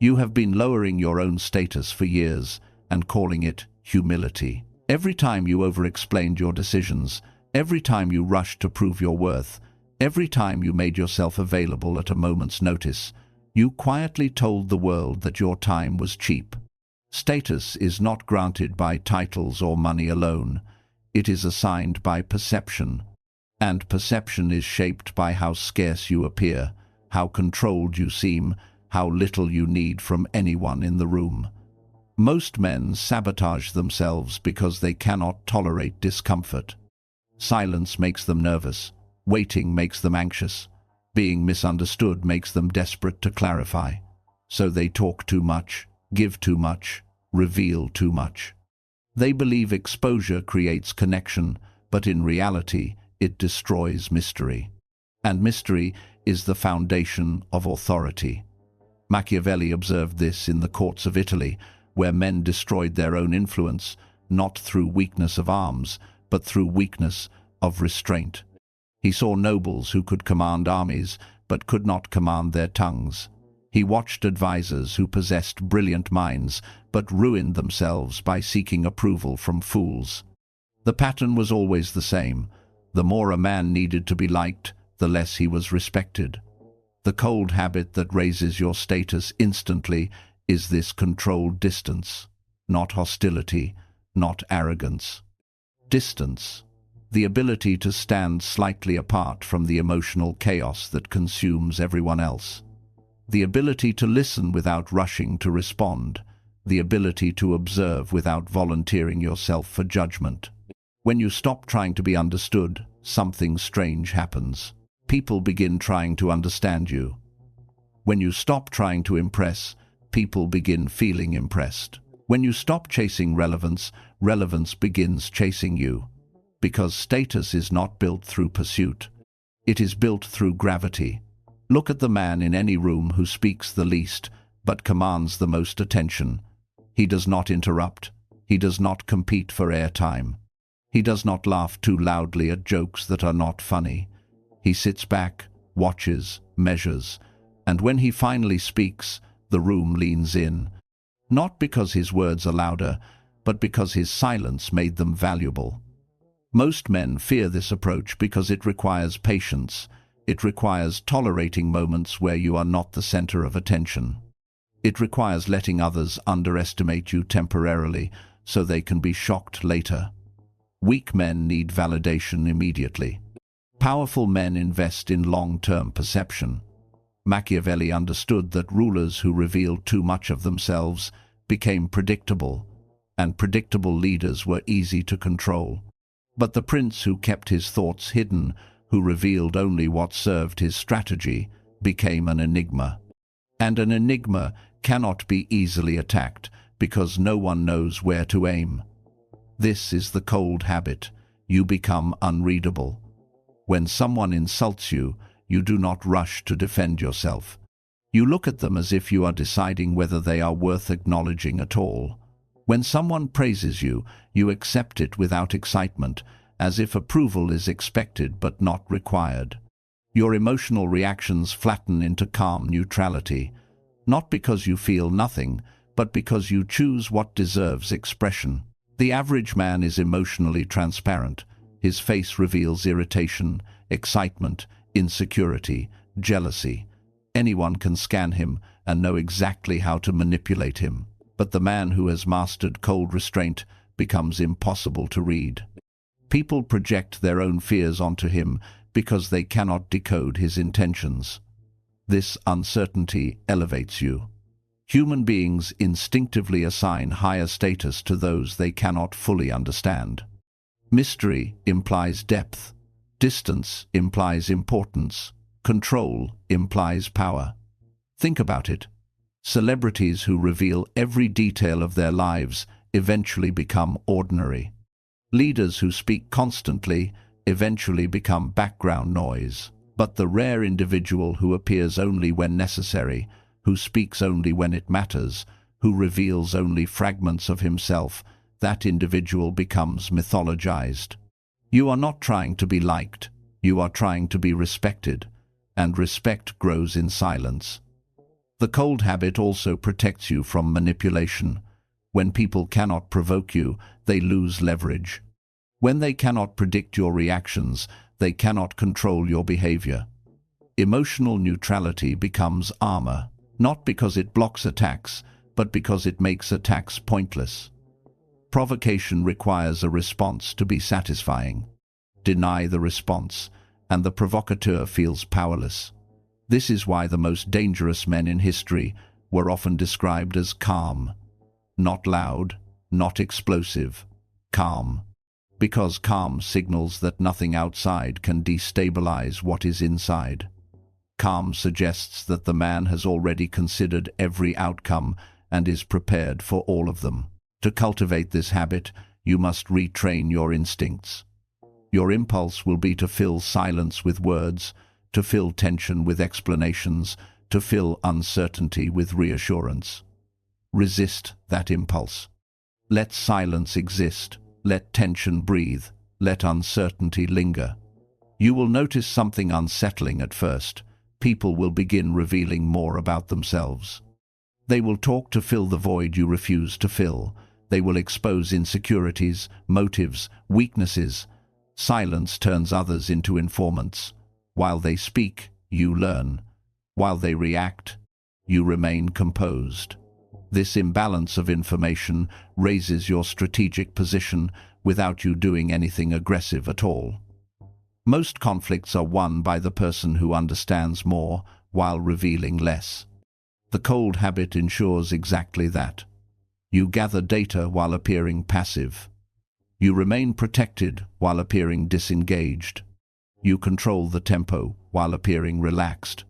You have been lowering your own status for years and calling it humility. Every time you over-explained your decisions, every time you rushed to prove your worth, every time you made yourself available at a moment's notice, you quietly told the world that your time was cheap. Status is not granted by titles or money alone. It is assigned by perception. And perception is shaped by how scarce you appear, how controlled you seem, how little you need from anyone in the room. Most men sabotage themselves because they cannot tolerate discomfort. Silence makes them nervous. Waiting makes them anxious. Being misunderstood makes them desperate to clarify. So they talk too much, give too much, reveal too much. They believe exposure creates connection, but in reality, it destroys mystery. And mystery is the foundation of authority. Machiavelli observed this in the courts of Italy, where men destroyed their own influence, not through weakness of arms, but through weakness of restraint. He saw nobles who could command armies, but could not command their tongues. He watched advisors who possessed brilliant minds, but ruined themselves by seeking approval from fools. The pattern was always the same. The more a man needed to be liked, the less he was respected. The cold habit that raises your status instantly is this controlled distance, not hostility, not arrogance. Distance, the ability to stand slightly apart from the emotional chaos that consumes everyone else. The ability to listen without rushing to respond. The ability to observe without volunteering yourself for judgment. When you stop trying to be understood, something strange happens. People begin trying to understand you. When you stop trying to impress, people begin feeling impressed. When you stop chasing relevance, relevance begins chasing you. Because status is not built through pursuit. It is built through gravity. Look at the man in any room who speaks the least, but commands the most attention. He does not interrupt. He does not compete for airtime. He does not laugh too loudly at jokes that are not funny. He sits back, watches, measures, and when he finally speaks, the room leans in. Not because his words are louder, but because his silence made them valuable. Most men fear this approach because it requires patience. It requires tolerating moments where you are not the center of attention. It requires letting others underestimate you temporarily so they can be shocked later. Weak men need validation immediately. Powerful men invest in long-term perception. Machiavelli understood that rulers who revealed too much of themselves became predictable, and predictable leaders were easy to control. But the prince who kept his thoughts hidden, who revealed only what served his strategy, became an enigma. And an enigma cannot be easily attacked because no one knows where to aim. This is the cold habit. You become unreadable. When someone insults you, you do not rush to defend yourself. You look at them as if you are deciding whether they are worth acknowledging at all. When someone praises you, you accept it without excitement, as if approval is expected but not required. Your emotional reactions flatten into calm neutrality, not because you feel nothing, but because you choose what deserves expression. The average man is emotionally transparent. His face reveals irritation, excitement, insecurity, jealousy. Anyone can scan him and know exactly how to manipulate him. But the man who has mastered cold restraint becomes impossible to read. People project their own fears onto him because they cannot decode his intentions. This uncertainty elevates you. Human beings instinctively assign higher status to those they cannot fully understand. Mystery implies depth. Distance implies importance. Control implies power. Think about it. Celebrities who reveal every detail of their lives eventually become ordinary. Leaders who speak constantly eventually become background noise. But the rare individual who appears only when necessary, who speaks only when it matters, who reveals only fragments of himself, that individual becomes mythologized. You are not trying to be liked. You are trying to be respected, and respect grows in silence. The cold habit also protects you from manipulation. When people cannot provoke you, they lose leverage. When they cannot predict your reactions, they cannot control your behavior. Emotional neutrality becomes armor, not because it blocks attacks, but because it makes attacks pointless. Provocation requires a response to be satisfying. Deny the response, and the provocateur feels powerless. This is why the most dangerous men in history were often described as calm. Not loud, not explosive, calm. Because calm signals that nothing outside can destabilize what is inside. Calm suggests that the man has already considered every outcome and is prepared for all of them. To cultivate this habit, you must retrain your instincts. Your impulse will be to fill silence with words, to fill tension with explanations, to fill uncertainty with reassurance. Resist that impulse. Let silence exist. Let tension breathe. Let uncertainty linger. You will notice something unsettling at first. People will begin revealing more about themselves. They will talk to fill the void you refuse to fill. They will expose insecurities, motives, weaknesses. Silence turns others into informants. While they speak, you learn. While they react, you remain composed. This imbalance of information raises your strategic position without you doing anything aggressive at all. Most conflicts are won by the person who understands more while revealing less. The cold habit ensures exactly that. You gather data while appearing passive. You remain protected while appearing disengaged. You control the tempo while appearing relaxed.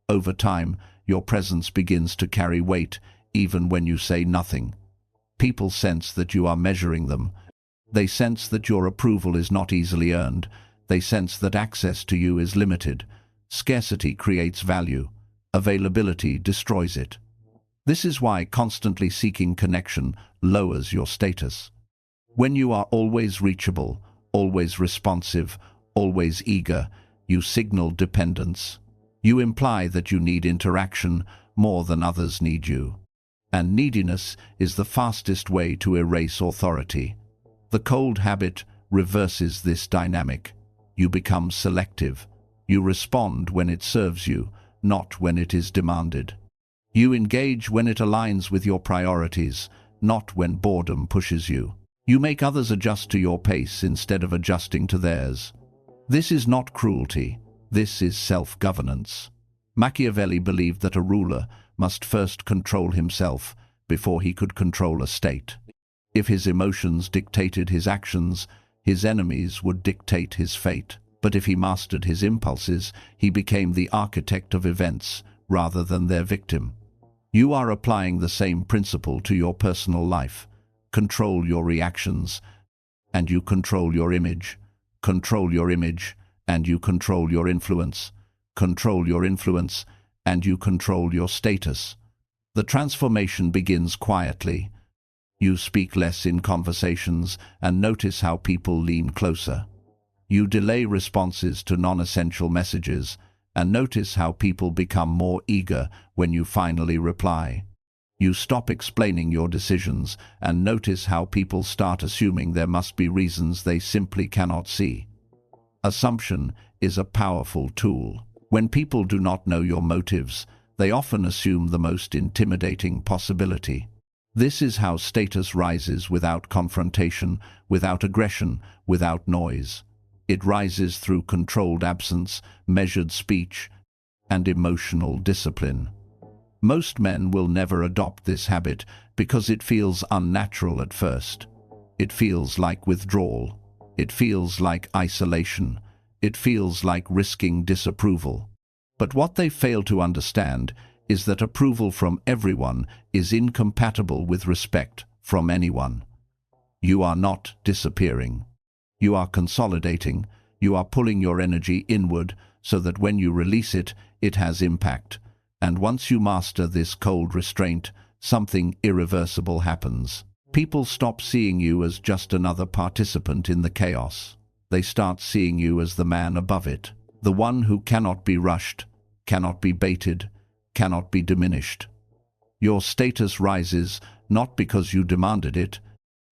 Over time, your presence begins to carry weight even when you say nothing. People sense that you are measuring them. They sense that your approval is not easily earned. They sense that access to you is limited. Scarcity creates value. Availability destroys it. This is why constantly seeking connection lowers your status. When you are always reachable, always responsive, always eager, you signal dependence. You imply that you need interaction more than others need you. And neediness is the fastest way to erase authority. The cold habit reverses this dynamic. You become selective. You respond when it serves you, not when it is demanded. You engage when it aligns with your priorities, not when boredom pushes you. You make others adjust to your pace instead of adjusting to theirs. This is not cruelty. This is self-governance. Machiavelli believed that a ruler must first control himself before he could control a state. If his emotions dictated his actions, his enemies would dictate his fate. But if he mastered his impulses, he became the architect of events rather than their victim. You are applying the same principle to your personal life. Control your reactions, and you control your image. Control your image, and you control your influence. Control your influence, and you control your status. The transformation begins quietly. You speak less in conversations and notice how people lean closer. You delay responses to non-essential messages and notice how people become more eager when you finally reply. You stop explaining your decisions and notice how people start assuming there must be reasons they simply cannot see. Assumption is a powerful tool. When people do not know your motives, they often assume the most intimidating possibility. This is how status rises without confrontation, without aggression, without noise. It rises through controlled absence, measured speech, and emotional discipline. Most men will never adopt this habit because it feels unnatural at first. It feels like withdrawal. It feels like isolation. It feels like risking disapproval. But what they fail to understand is that approval from everyone is incompatible with respect from anyone. You are not disappearing. You are consolidating. You are pulling your energy inward so that when you release it, it has impact. And once you master this cold restraint, something irreversible happens. People stop seeing you as just another participant in the chaos. They start seeing you as the man above it, the one who cannot be rushed, cannot be baited, cannot be diminished. Your status rises not because you demanded it,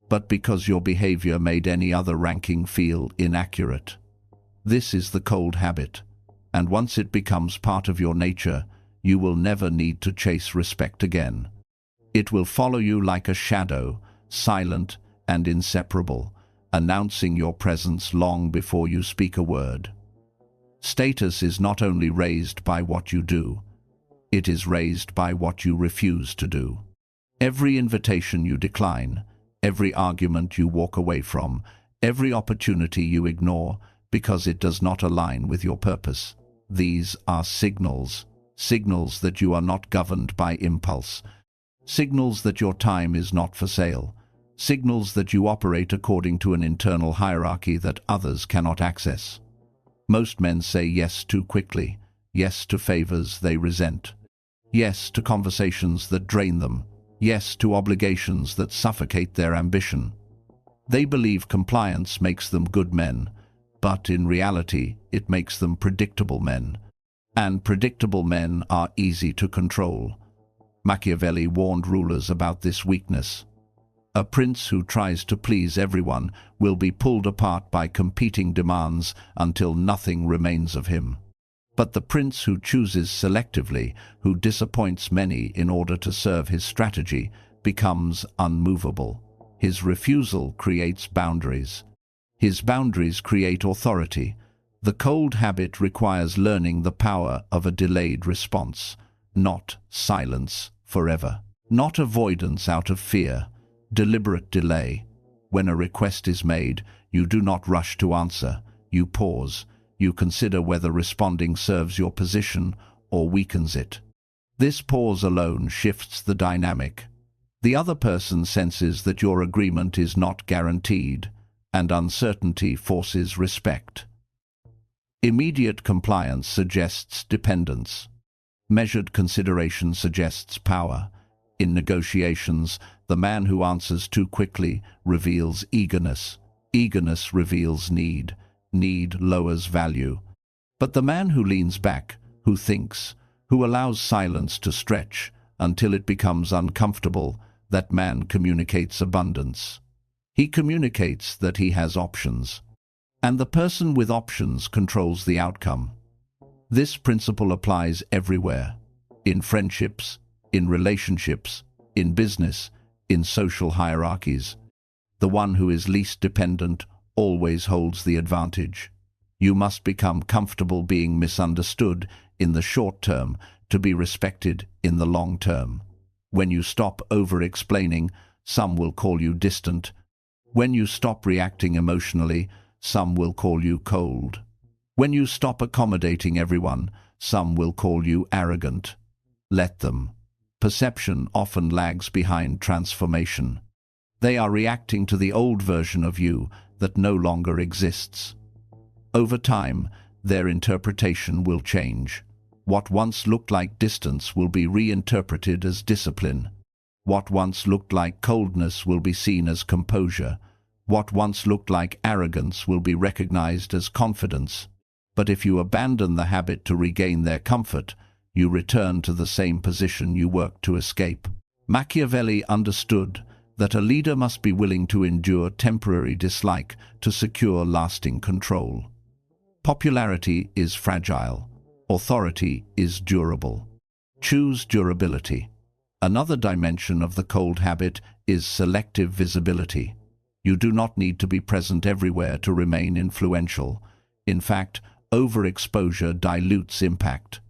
but because your behavior made any other ranking feel inaccurate. This is the cold habit, and once it becomes part of your nature, you will never need to chase respect again. It will follow you like a shadow, silent and inseparable, announcing your presence long before you speak a word. Status is not only raised by what you do, it is raised by what you refuse to do. Every invitation you decline, every argument you walk away from, every opportunity you ignore because it does not align with your purpose. These are signals that you are not governed by impulse, signals that your time is not for sale, signals that you operate according to an internal hierarchy that others cannot access. Most men say yes too quickly, yes to favors they resent, yes to conversations that drain them, yes to obligations that suffocate their ambition. They believe compliance makes them good men, but in reality it makes them predictable men. And predictable men are easy to control. Machiavelli warned rulers about this weakness. A prince who tries to please everyone will be pulled apart by competing demands until nothing remains of him. But the prince who chooses selectively, who disappoints many in order to serve his strategy, becomes unmovable. His refusal creates boundaries. His boundaries create authority. The cold habit requires learning the power of a delayed response, not silence forever, not avoidance out of fear, deliberate delay. When a request is made, you do not rush to answer. You pause. You consider whether responding serves your position or weakens it. This pause alone shifts the dynamic. The other person senses that your agreement is not guaranteed, and uncertainty forces respect. Immediate compliance suggests dependence. Measured consideration suggests power. In negotiations, the man who answers too quickly reveals eagerness. Eagerness reveals need. Need lowers value. But the man who leans back, who thinks, who allows silence to stretch until it becomes uncomfortable, that man communicates abundance. He communicates that he has options. And the person with options controls the outcome. This principle applies everywhere. In friendships, in relationships, in business, in social hierarchies. The one who is least dependent always holds the advantage. You must become comfortable being misunderstood in the short term to be respected in the long term. When you stop over-explaining, some will call you distant. When you stop reacting emotionally, some will call you cold. When you stop accommodating everyone, some will call you arrogant. Let them. Perception often lags behind transformation. They are reacting to the old version of you that no longer exists. Over time, their interpretation will change. What once looked like distance will be reinterpreted as discipline. What once looked like coldness will be seen as composure. What once looked like arrogance will be recognized as confidence. But if you abandon the habit to regain their comfort, you return to the same position you worked to escape. Machiavelli understood that a leader must be willing to endure temporary dislike to secure lasting control. Popularity is fragile. Authority is durable. Choose durability. Another dimension of the cold habit is selective visibility. You do not need to be present everywhere to remain influential. In fact, overexposure dilutes impact.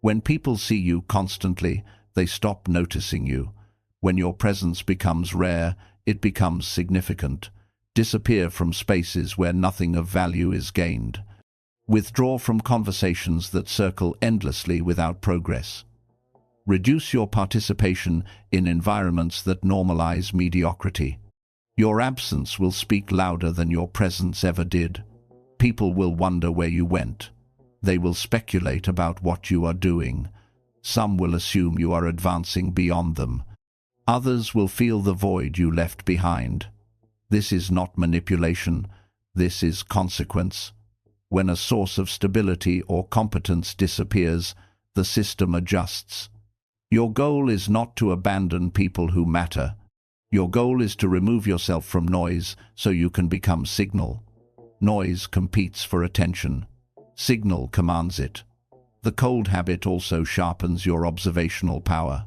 When people see you constantly, they stop noticing you. When your presence becomes rare, it becomes significant. Disappear from spaces where nothing of value is gained. Withdraw from conversations that circle endlessly without progress. Reduce your participation in environments that normalize mediocrity. Your absence will speak louder than your presence ever did. People will wonder where you went. They will speculate about what you are doing. Some will assume you are advancing beyond them. Others will feel the void you left behind. This is not manipulation. This is consequence. When a source of stability or competence disappears, the system adjusts. Your goal is not to abandon people who matter. Your goal is to remove yourself from noise so you can become signal. Noise competes for attention. Signal commands it. The cold habit also sharpens your observational power.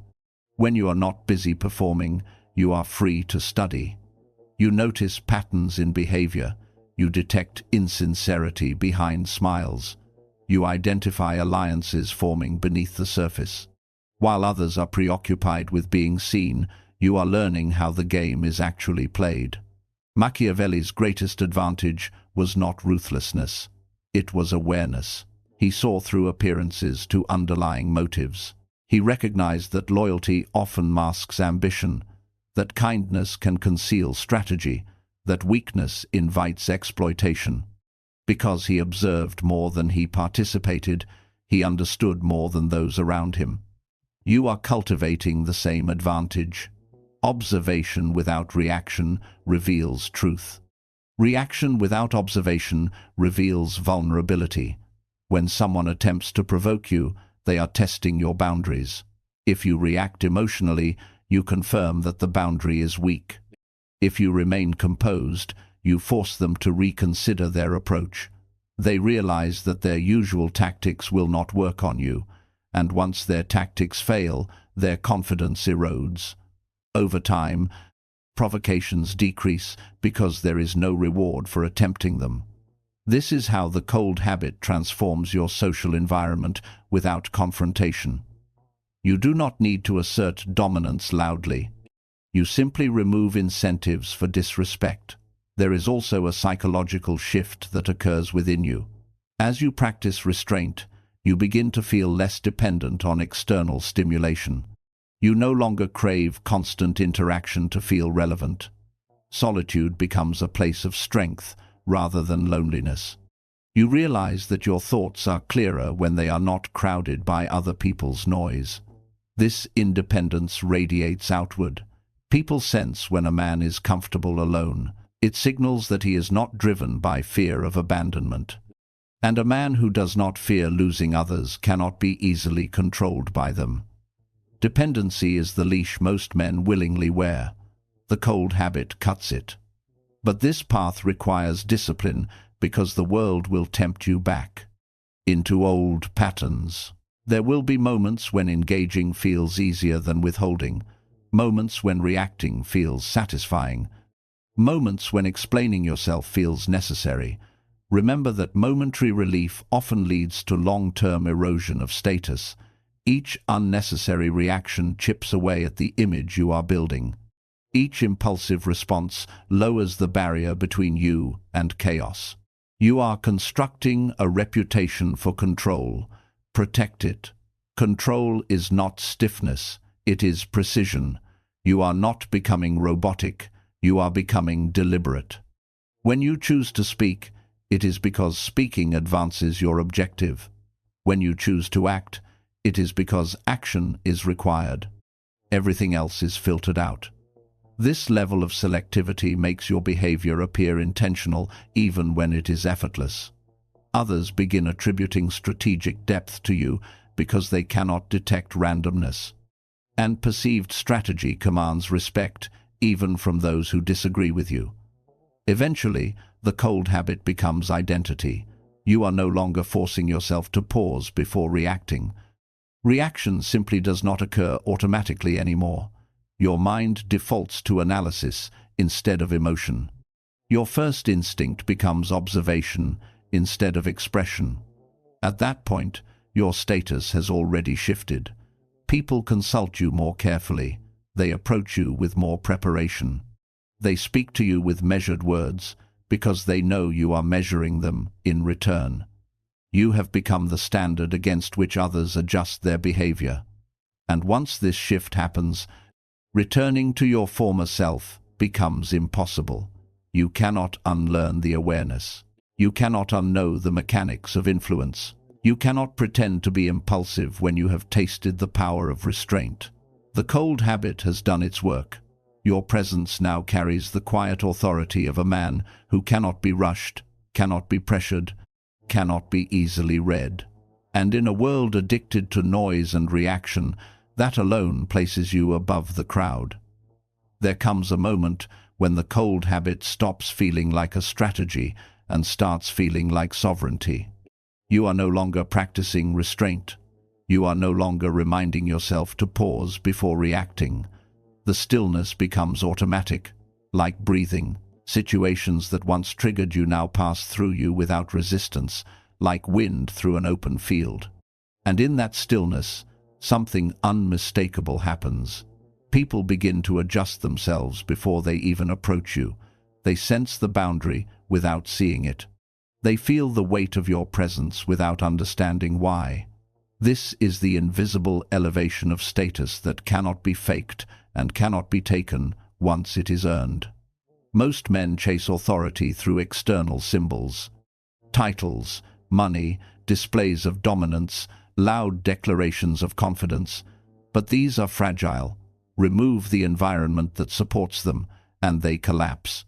When you are not busy performing, you are free to study. You notice patterns in behavior. You detect insincerity behind smiles. You identify alliances forming beneath the surface. While others are preoccupied with being seen, you are learning how the game is actually played. Machiavelli's greatest advantage was not ruthlessness. It was awareness. He saw through appearances to underlying motives. He recognized that loyalty often masks ambition, that kindness can conceal strategy, that weakness invites exploitation. Because he observed more than he participated, he understood more than those around him. You are cultivating the same advantage. Observation without reaction reveals truth. Reaction without observation reveals vulnerability. When someone attempts to provoke you, they are testing your boundaries. If you react emotionally, you confirm that the boundary is weak. If you remain composed, you force them to reconsider their approach. They realize that their usual tactics will not work on you, and once their tactics fail, their confidence erodes. Over time, provocations decrease because there is no reward for attempting them. This is how the cold habit transforms your social environment without confrontation. You do not need to assert dominance loudly. You simply remove incentives for disrespect. There is also a psychological shift that occurs within you. As you practice restraint, you begin to feel less dependent on external stimulation. You no longer crave constant interaction to feel relevant. Solitude becomes a place of strength rather than loneliness. You realize that your thoughts are clearer when they are not crowded by other people's noise. This independence radiates outward. People sense when a man is comfortable alone. It signals that he is not driven by fear of abandonment. And a man who does not fear losing others cannot be easily controlled by them. Dependency is the leash most men willingly wear. The cold habit cuts it. But this path requires discipline because the world will tempt you back into old patterns. There will be moments when engaging feels easier than withholding, moments when reacting feels satisfying, moments when explaining yourself feels necessary. Remember that momentary relief often leads to long-term erosion of status. Each unnecessary reaction chips away at the image you are building. Each impulsive response lowers the barrier between you and chaos. You are constructing a reputation for control. Protect it. Control is not stiffness, it is precision. You are not becoming robotic, you are becoming deliberate. When you choose to speak, it is because speaking advances your objective. When you choose to act, it is because action is required. Everything else is filtered out. This level of selectivity makes your behavior appear intentional even when it is effortless. Others begin attributing strategic depth to you because they cannot detect randomness. And perceived strategy commands respect even from those who disagree with you. Eventually, the cold habit becomes identity. You are no longer forcing yourself to pause before reacting. Reaction simply does not occur automatically anymore. Your mind defaults to analysis instead of emotion. Your first instinct becomes observation instead of expression. At that point, your status has already shifted. People consult you more carefully. They approach you with more preparation. They speak to you with measured words because they know you are measuring them in return. You have become the standard against which others adjust their behavior. And once this shift happens, returning to your former self becomes impossible. You cannot unlearn the awareness. You cannot unknow the mechanics of influence. You cannot pretend to be impulsive when you have tasted the power of restraint. The cold habit has done its work. Your presence now carries the quiet authority of a man who cannot be rushed, cannot be pressured, cannot be easily read. And in a world addicted to noise and reaction, That alone places you above the crowd. There comes a moment when the cold habit stops feeling like a strategy and starts feeling like sovereignty. You are no longer practicing restraint. You are no longer reminding yourself to pause before reacting. The stillness becomes automatic, like breathing. Situations that once triggered you now pass through you without resistance, like wind through an open field. And in that stillness, something unmistakable happens. People begin to adjust themselves before they even approach you. They sense the boundary without seeing it. They feel the weight of your presence without understanding why. This is the invisible elevation of status that cannot be faked and cannot be taken once it is earned. Most men chase authority through external symbols. Titles, money, displays of dominance, loud declarations of confidence. But these are fragile. Remove the environment that supports them, and they collapse.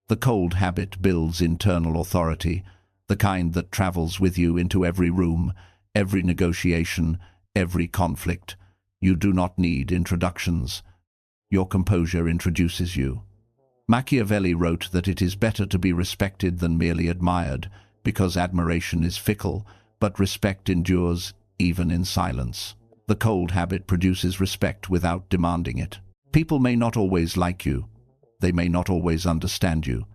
The cold habit builds internal authority, the kind that travels with you into every room, every negotiation, every conflict. You do not need introductions. Your composure introduces you. Machiavelli wrote that it is better to be respected than merely admired, because admiration is fickle, but respect endures even in silence. The cold habit produces respect without demanding it. People may not always like you. They may not always understand you.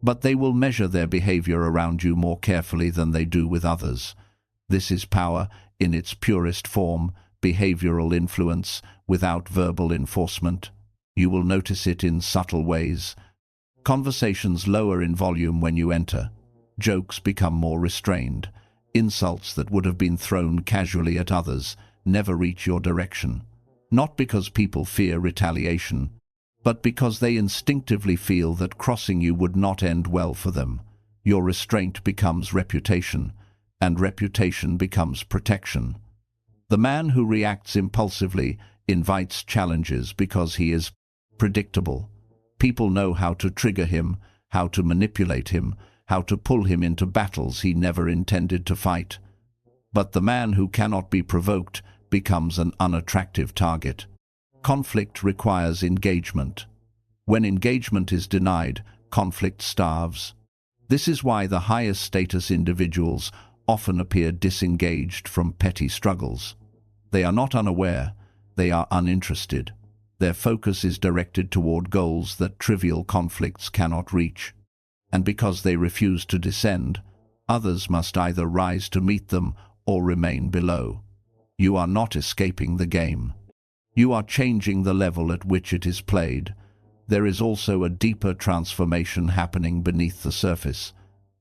But they will measure their behavior around you more carefully than they do with others. This is power in its purest form, behavioral influence without verbal enforcement. You will notice it in subtle ways. Conversations lower in volume when you enter. Jokes become more restrained. Insults that would have been thrown casually at others never reach your direction. Not because people fear retaliation, but because they instinctively feel that crossing you would not end well for them. Your restraint becomes reputation, and reputation becomes protection. The man who reacts impulsively invites challenges because he is predictable. People know how to trigger him, how to manipulate him, how to pull him into battles he never intended to fight. But the man who cannot be provoked becomes an unattractive target. Conflict requires engagement. When engagement is denied, conflict starves. This is why the highest status individuals often appear disengaged from petty struggles. They are not unaware, they are uninterested. Their focus is directed toward goals that trivial conflicts cannot reach. And because they refuse to descend, others must either rise to meet them or remain below. You are not escaping the game. You are changing the level at which it is played. There is also a deeper transformation happening beneath the surface.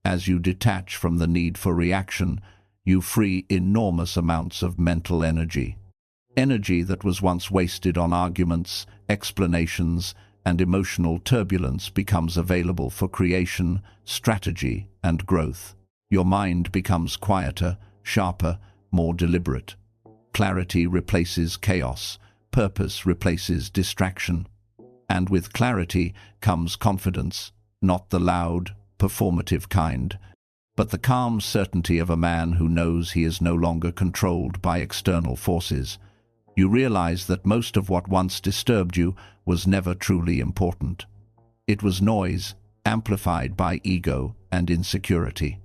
As you detach from the need for reaction, you free enormous amounts of mental energy. Energy that was once wasted on arguments, explanations, and emotional turbulence becomes available for creation, strategy, and growth. Your mind becomes quieter, sharper, more deliberate. Clarity replaces chaos. Purpose replaces distraction. And with clarity comes confidence, not the loud, performative kind, but the calm certainty of a man who knows he is no longer controlled by external forces. You realize that most of what once disturbed you was never truly important. It was noise, amplified by ego and insecurity.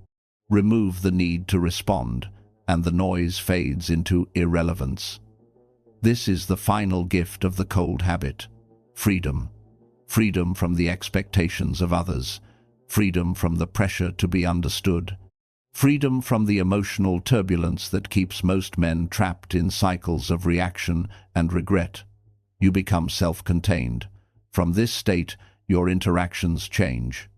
Remove the need to respond, and the noise fades into irrelevance. This is the final gift of the cold habit. Freedom. Freedom from the expectations of others. Freedom from the pressure to be understood. Freedom from the emotional turbulence that keeps most men trapped in cycles of reaction and regret. You become self-contained. From this state, your interactions change.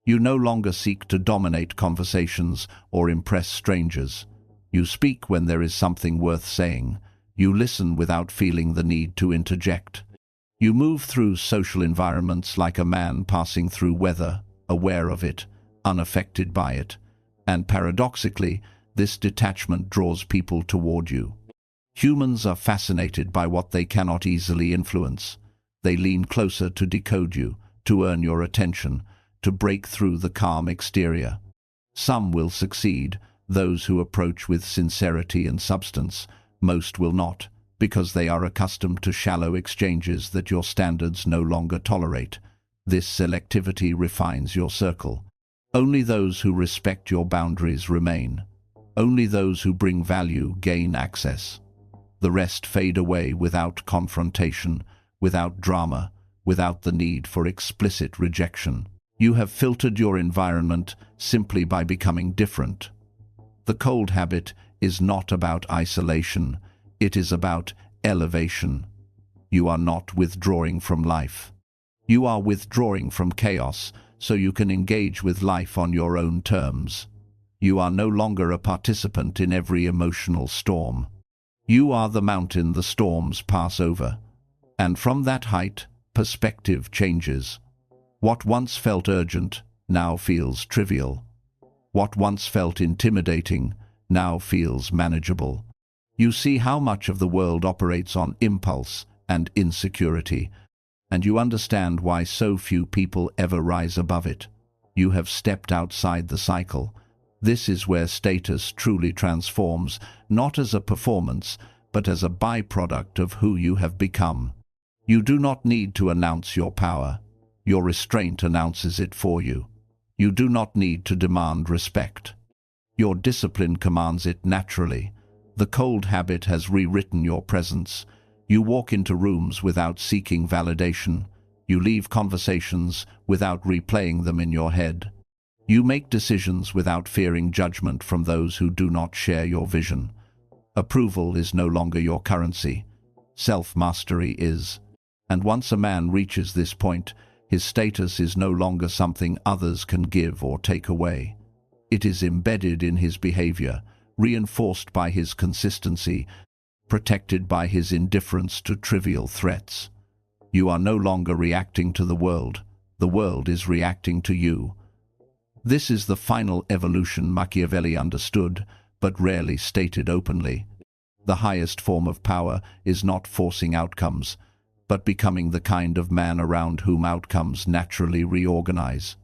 You no longer seek to dominate conversations or impress strangers. You speak when there is something worth saying. You listen without feeling the need to interject. You move through social environments like a man passing through weather, aware of it, unaffected by it. And paradoxically, this detachment draws people toward you. Humans are fascinated by what they cannot easily influence. They lean closer to decode you, to earn your attention, to break through the calm exterior. Some will succeed, those who approach with sincerity and substance. Most will not, because they are accustomed to shallow exchanges that your standards no longer tolerate. This selectivity refines your circle. Only those who respect your boundaries remain. Only those who bring value gain access. The rest fade away without confrontation, without drama, without the need for explicit rejection. You have filtered your environment simply by becoming different. The cold habit is not about isolation, it is about elevation. You are not withdrawing from life. You are withdrawing from chaos so you can engage with life on your own terms. You are no longer a participant in every emotional storm. You are the mountain the storms pass over. And from that height, perspective changes. What once felt urgent now feels trivial. What once felt intimidating now feels manageable. You see how much of the world operates on impulse and insecurity, and you understand why so few people ever rise above it. You have stepped outside the cycle. This is where status truly transforms, not as a performance, but as a byproduct of who you have become. You do not need to announce your power. Your restraint announces it for you. You do not need to demand respect. Your discipline commands it naturally. The cold habit has rewritten your presence. You walk into rooms without seeking validation. You leave conversations without replaying them in your head. You make decisions without fearing judgment from those who do not share your vision. Approval is no longer your currency. Self-mastery is. And once a man reaches this point, his status is no longer something others can give or take away. It is embedded in his behavior, reinforced by his consistency, protected by his indifference to trivial threats. You are no longer reacting to the world is reacting to you. This is the final evolution Machiavelli understood, but rarely stated openly. The highest form of power is not forcing outcomes, but becoming the kind of man around whom outcomes naturally reorganize.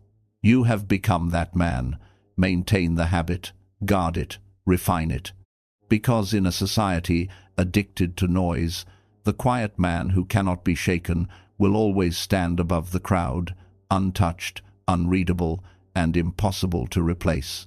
You have become that man. Maintain the habit, guard it, refine it. Because in a society addicted to noise, the quiet man who cannot be shaken will always stand above the crowd, untouched, unreadable, and impossible to replace.